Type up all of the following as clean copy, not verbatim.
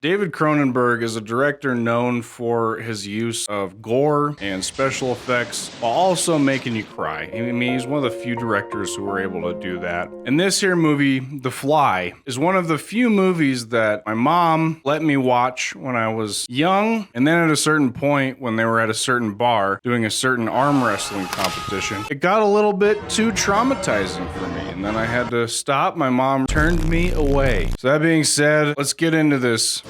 David Cronenberg is a director known for his use of gore and special effects while also making you cry. I mean, he's one of the few directors who were able to do that. And this here movie, The Fly, is one of the few movies that my mom let me watch when I was young. And then at a certain point, when they were at a certain bar doing a certain arm wrestling competition, it got a little bit too traumatizing for me. And then I had to stop. My mom turned me away. So that being said, let's get into this.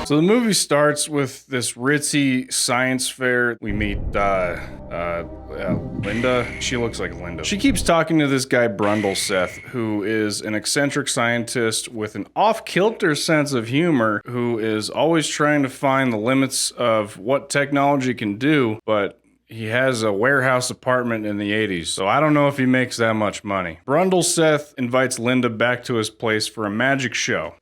So the movie starts with this ritzy science fair. We meet Linda. She looks like Linda. She keeps talking to this guy Brundle, Seth, who is an eccentric scientist with an off-kilter sense of humor, who is always trying to find the limits of what technology can do, but he has a warehouse apartment in the 80s, so I don't know if he makes that much money. Brundle Seth invites Linda back to his place for a magic show.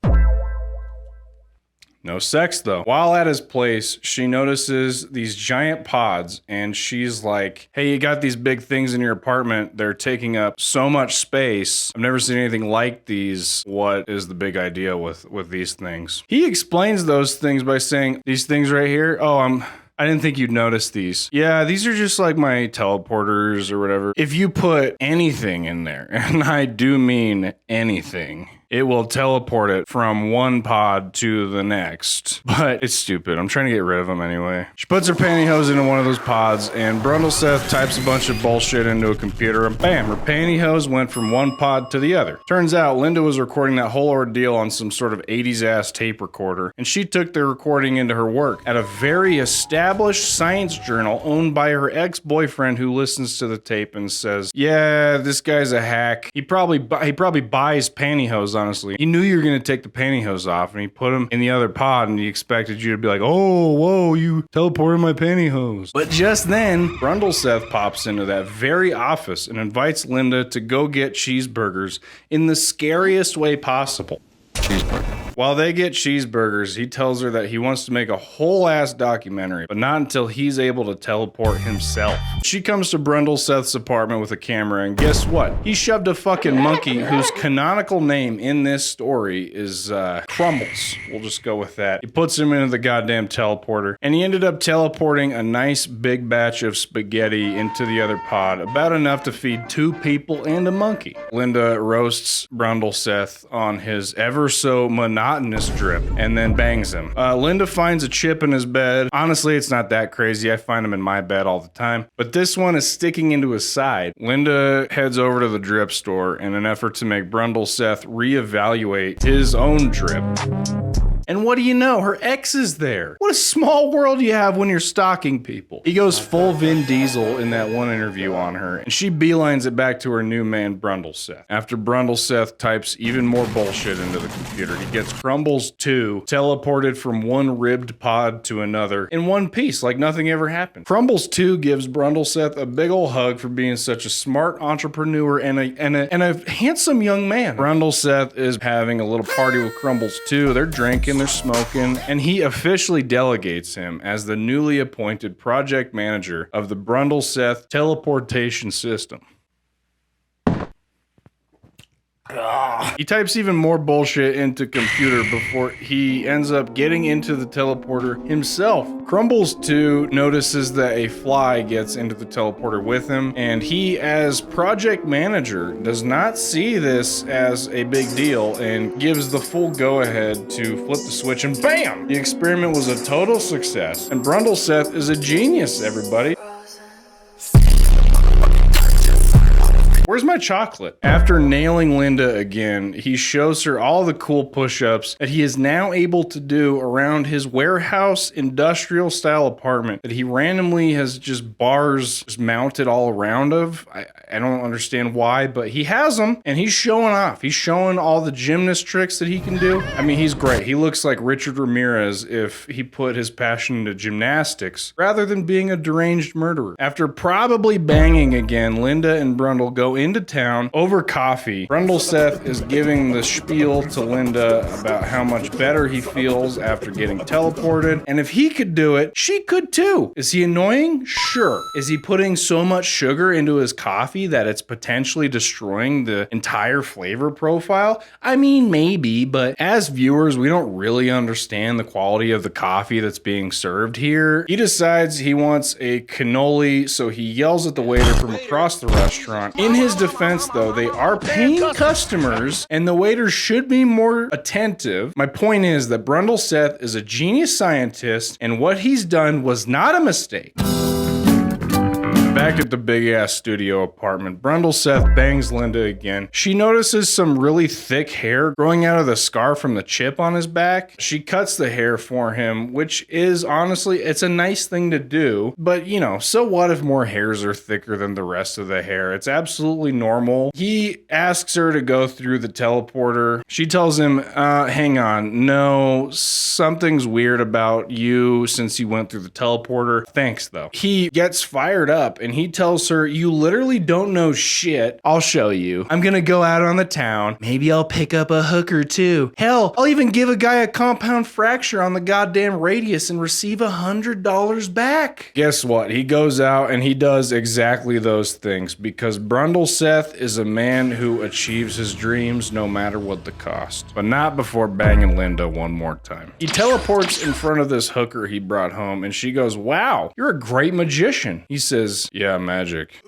No sex, though. While at his place, she notices these giant pods, and she's like, hey, you got these big things in your apartment. They're taking up so much space. I've never seen anything like these. What is the big idea with these things? He explains those things by saying, these things right here, I didn't think you'd notice these. Yeah, these are just like my teleporters or whatever. If you put anything in there, and I do mean anything, it will teleport it from one pod to the next. But it's stupid. I'm trying to get rid of them anyway. She puts her pantyhose into one of those pods, and Brundle Seth types a bunch of bullshit into a computer, and bam, her pantyhose went from one pod to the other. Turns out Linda was recording that whole ordeal on some sort of 80s ass tape recorder, and she took the recording into her work at a very established science journal owned by her ex-boyfriend, who listens to the tape and says, yeah, this guy's a hack. He probably buys pantyhose, honestly. He knew you were going to take the pantyhose off, and he put them in the other pod, and he expected you to be like, oh, whoa, you teleported my pantyhose. But just then, Brundle Seth pops into that very office and invites Linda to go get cheeseburgers in the scariest way possible. While they get cheeseburgers, he tells her that he wants to make a whole ass documentary, but not until he's able to teleport himself. She comes to Brundle Seth's apartment with a camera, and guess what? He shoved a fucking monkey whose canonical name in this story is Crumbles. We'll just go with that. He puts him into the goddamn teleporter, and he ended up teleporting a nice big batch of spaghetti into the other pod, about enough to feed 2 people and a monkey. Linda roasts Brundle Seth on his ever so monotonous drip and then bangs him. Linda finds a chip in his bed. Honestly, it's not that crazy. I find him in my bed all the time, but this one is sticking into his side. Linda heads over to the drip store in an effort to make Brundle Seth reevaluate his own drip. And what do you know? Her ex is there. What a small world you have when you're stalking people. He goes full Vin Diesel in that one interview on her, and she beelines it back to her new man, Brundle Seth. After Brundle Seth types even more bullshit into the computer, he gets Crumbles 2 teleported from one ribbed pod to another in one piece, like nothing ever happened. Crumbles 2 gives Brundle Seth a big ol' hug for being such a smart entrepreneur and a handsome young man. Brundle Seth is having a little party with Crumbles 2. They're drinking, they're smoking, and he officially delegates him as the newly appointed project manager of the Brundle Seth teleportation system. He types even more bullshit into computer before he ends up getting into the teleporter himself. Crumbles 2 notices that a fly gets into the teleporter with him, and he, as project manager, does not see this as a big deal and gives the full go-ahead to flip the switch, and BAM! The experiment was a total success, and Brundle Seth is a genius, everybody. Where's my chocolate? After nailing Linda again, he shows her all the cool push-ups that he is now able to do around his warehouse industrial style apartment that he randomly has just bars mounted all around of. I don't understand why, but he has them and he's showing off. He's showing all the gymnast tricks that he can do. I mean, he's great. He looks like Richard Ramirez if he put his passion into gymnastics rather than being a deranged murderer. After probably banging again, Linda and Brundle go into town over coffee. Brundle Seth is giving the spiel to Linda about how much better he feels after getting teleported, and if he could do it, she could too. Is he annoying? Sure. Is he putting so much sugar into his coffee that it's potentially destroying the entire flavor profile? I mean, maybe, but as viewers, we don't really understand the quality of the coffee that's being served here. He decides he wants a cannoli, so he yells at the waiter from across the restaurant. In his defense, though, they are paying customers, and the waiter should be more attentive. My point is that Brundle Seth is a genius scientist, and what he's done was not a mistake. Back at the big-ass studio apartment, Brundle Seth bangs Linda again. She notices some really thick hair growing out of the scar from the chip on his back. She cuts the hair for him, which is, honestly, it's a nice thing to do. But, you know, so what if more hairs are thicker than the rest of the hair? It's absolutely normal. He asks her to go through the teleporter. She tells him, hang on, no, something's weird about you since you went through the teleporter. Thanks, though. He gets fired up and he tells her, you literally don't know shit. I'll show you. I'm gonna go out on the town. Maybe I'll pick up a hooker too. Hell, I'll even give a guy a compound fracture on the goddamn radius and receive $100 back. Guess what? He goes out and he does exactly those things because Brundle Seth is a man who achieves his dreams no matter what the cost. But not before banging Linda one more time. He teleports in front of this hooker he brought home and she goes, wow, you're a great magician. He says, yeah, magic.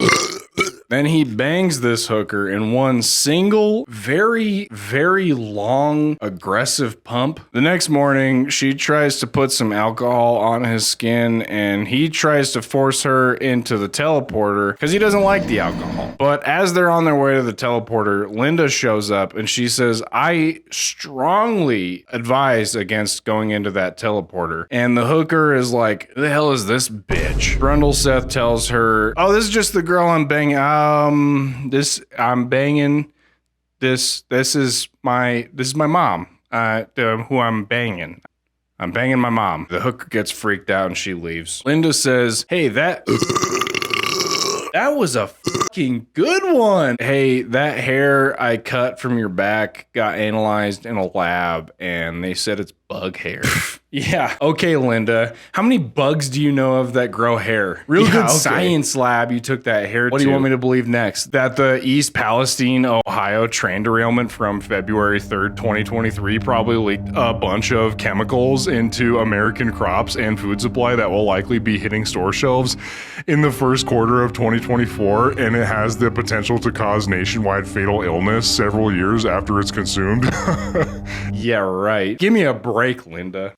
Then he bangs this hooker in one single, very, very long, aggressive pump. The next morning, she tries to put some alcohol on his skin, and he tries to force her into the teleporter because he doesn't like the alcohol. But as they're on their way to the teleporter, Linda shows up, and she says, I strongly advise against going into that teleporter. And the hooker is like, who the hell is this bitch? Brundle Seth tells her, oh, this is just the girl I'm banging. I'm banging. This is my mom. Who I'm banging. I'm banging my mom. The hooker gets freaked out and she leaves. Linda says, hey, that was a fucking good one. Hey, that hair I cut from your back got analyzed in a lab and they said it's bug hair. Yeah. Okay, Linda. How many bugs do you know of that grow hair? Real good science lab you took that hair to. What do you want me to believe next? That the East Palestine, Ohio train derailment from February 3rd, 2023 probably leaked a bunch of chemicals into American crops and food supply that will likely be hitting store shelves in the first quarter of 2024, and it has the potential to cause nationwide fatal illness several years after it's consumed. Yeah, right. Give me a break, Linda.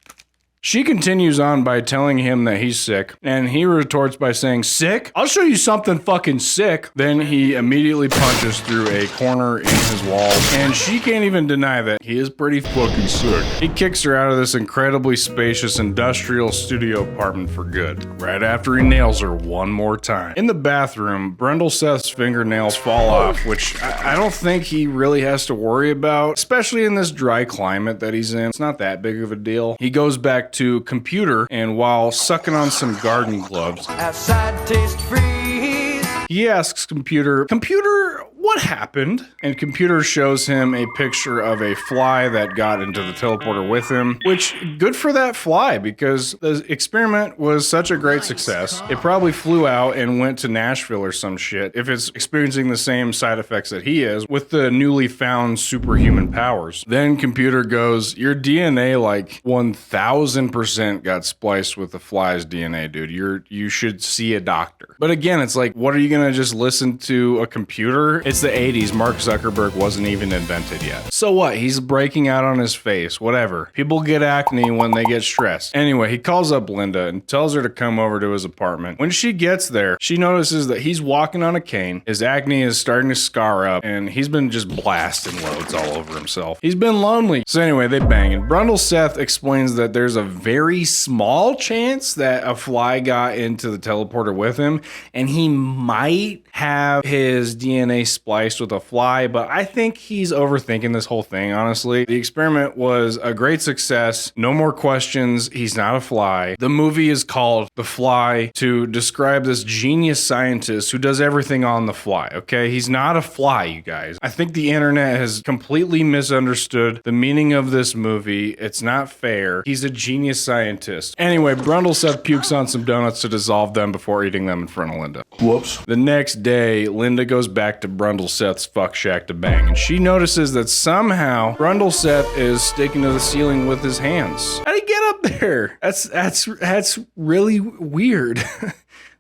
She continues on by telling him that he's sick, and he retorts by saying, sick? I'll show you something fucking sick. Then he immediately punches through a corner in his wall, and she can't even deny that he is pretty fucking sick. He kicks her out of this incredibly spacious industrial studio apartment for good, right after he nails her one more time. In the bathroom, Brundle Seth's fingernails fall off, which I don't think he really has to worry about, especially in this dry climate that he's in. It's not that big of a deal. He goes back to computer, and while sucking on some garden gloves, outside taste freeze, he asks computer, what happened? And computer shows him a picture of a fly that got into the teleporter with him, which good for that fly because the experiment was such a great success. It probably flew out and went to Nashville or some shit if it's experiencing the same side effects that he is with the newly found superhuman powers. Then computer goes, your DNA like 1000% got spliced with the fly's DNA, dude. You should see a doctor. But again, it's like, what are you gonna just listen to a computer? It's the 80s. Mark Zuckerberg wasn't even invented yet. So what? He's breaking out on his face. Whatever. People get acne when they get stressed. Anyway, he calls up Linda and tells her to come over to his apartment. When she gets there, she notices that he's walking on a cane. His acne is starting to scar up, and he's been just blasting loads all over himself. He's been lonely. So anyway, they bang, and Brundle Seth explains that there's a very small chance that a fly got into the teleporter with him, and he might have his DNA split spliced with a fly, but I think he's overthinking this whole thing, honestly. The experiment was a great success. No more questions. He's not a fly. The movie is called The Fly to describe this genius scientist who does everything on the fly, okay? He's not a fly, you guys. I think the internet has completely misunderstood the meaning of this movie. It's not fair. He's a genius scientist. Anyway, Brundle Seth pukes on some donuts to dissolve them before eating them in front of Linda. Whoops. The next day, Linda goes back to Brundle Seth's fuck shack to bang, and she notices that somehow Brundle Seth is sticking to the ceiling with his hands. How'd he get up there? That's really weird.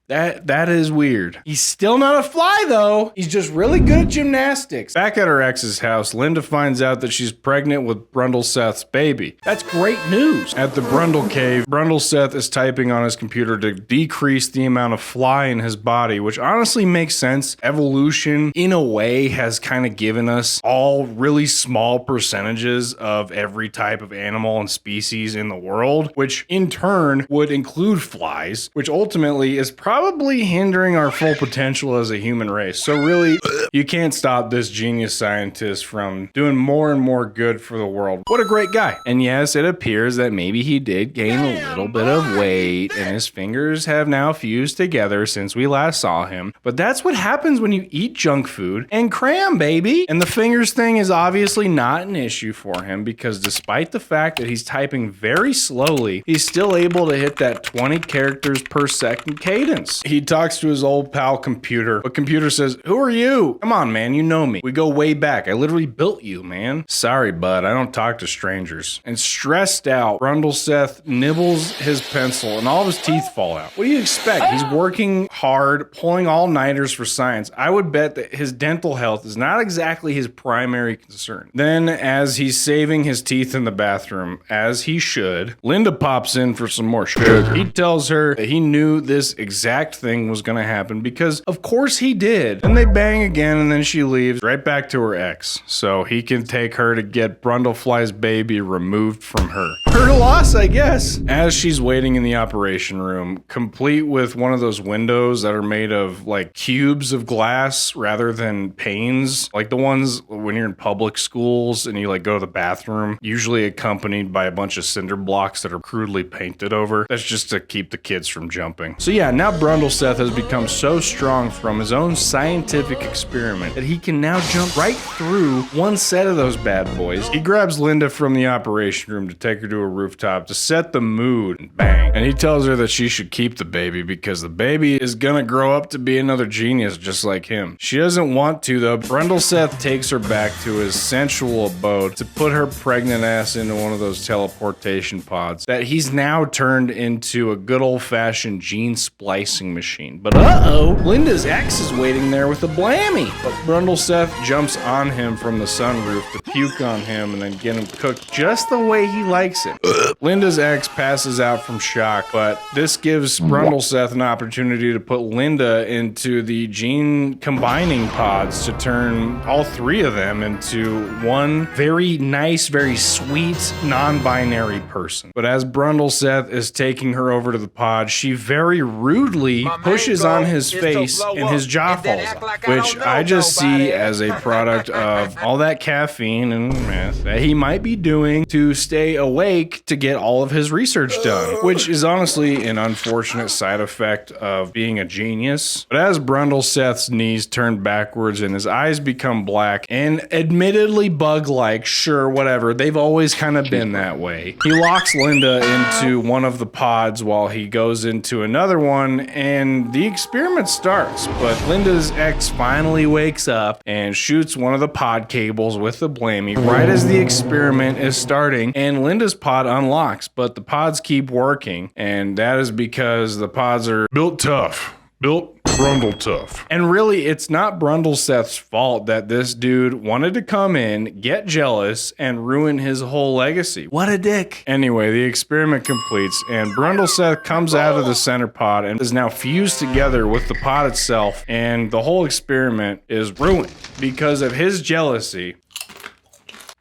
That is weird. He's still not a fly, though. He's just really good at gymnastics. Back at her ex's house, Linda finds out that she's pregnant with Brundle Seth's baby. That's great news. At the Brundle cave, Brundle Seth is typing on his computer to decrease the amount of fly in his body, which honestly makes sense. Evolution, in a way, has kind of given us all really small percentages of every type of animal and species in the world, which in turn would include flies, which ultimately is probably hindering our full potential as a human race. So really, you can't stop this genius scientist from doing more and more good for the world. What a great guy. And yes, it appears that maybe he did gain a little bit of weight and his fingers have now fused together since we last saw him. But that's what happens when you eat junk food and cram, baby. And the fingers thing is obviously not an issue for him because despite the fact that he's typing very slowly, he's still able to hit that 20 characters per second cadence. He talks to his old pal computer, but computer says, "Who are you? Come on, man, you know me. We go way back. I literally built you, man." "Sorry, bud, I don't talk to strangers." And stressed out, Brundle Seth nibbles his pencil and all of his teeth fall out. What do you expect? He's working hard, pulling all-nighters for science. I would bet that his dental health is not exactly his primary concern. Then, as he's saving his teeth in the bathroom, as he should, Linda pops in for some more sugar. He tells her that he knew this exact thing was gonna happen because of course he did. And they bang again and then she leaves right back to her ex so he can take her to get Brundlefly's baby removed from her. Her loss, I guess. As she's waiting in the operation room, complete with one of those windows that are made of like cubes of glass rather than panes, like the ones when you're in public schools and you like go to the bathroom, usually accompanied by a bunch of cinder blocks that are crudely painted over. That's just to keep the kids from jumping. So yeah, now Brundle Seth has become so strong from his own scientific experiment that he can now jump right through one set of those bad boys. He grabs Linda from the operation room to take her to a rooftop to set the mood, and bang. And he tells her that she should keep the baby because the baby is gonna grow up to be another genius just like him. She doesn't want to though. Brundle Seth takes her back to his sensual abode to put her pregnant ass into one of those teleportation pods that he's now turned into a good old-fashioned gene splicing machine. But uh-oh, Linda's ex is waiting there with a blammy. But Brundle Seth jumps on him from the sunroof to puke on him and then get him cooked just the way he likes it. Linda's ex passes out from shock, but this gives Brundle Seth an opportunity to put Linda into the gene combining pods to turn all three of them into one very nice, very sweet, non-binary person. But as Brundle Seth is taking her over to the pod, she very rudely pushes on his face and his jaw falls off, which I just see as a product of all that caffeine and meth that he might be doing to stay awake to get all of his research done, which is honestly an unfortunate side effect of being a genius. But as Brundle Seth's knees turn backwards and his eyes become black and admittedly bug-like, sure, whatever, they've always kind of been that way. He locks Linda into one of the pods while he goes into another one and the experiment starts, but Linda's ex finally wakes up and shoots one of the pod cables with the blamey right as the experiment is starting, and Linda's pod unlocks, but the pods keep working, and that is because the pods are built tough. Built Brundle tough. And really, it's not Brundle Seth's fault that this dude wanted to come in, get jealous, and ruin his whole legacy. What a dick. Anyway, the experiment completes, and Brundle Seth comes out of the center pod and is now fused together with the pod itself, and the whole experiment is ruined because of his jealousy.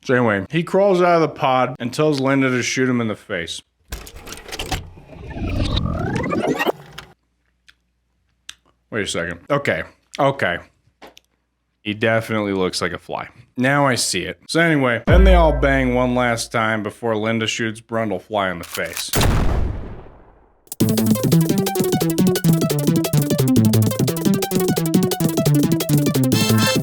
So anyway, he crawls out of the pod and tells Linda to shoot him in the face. Wait a second. Okay. He definitely looks like a fly. Now I see it. So anyway, then they all bang one last time before Linda shoots Brundle fly in the face.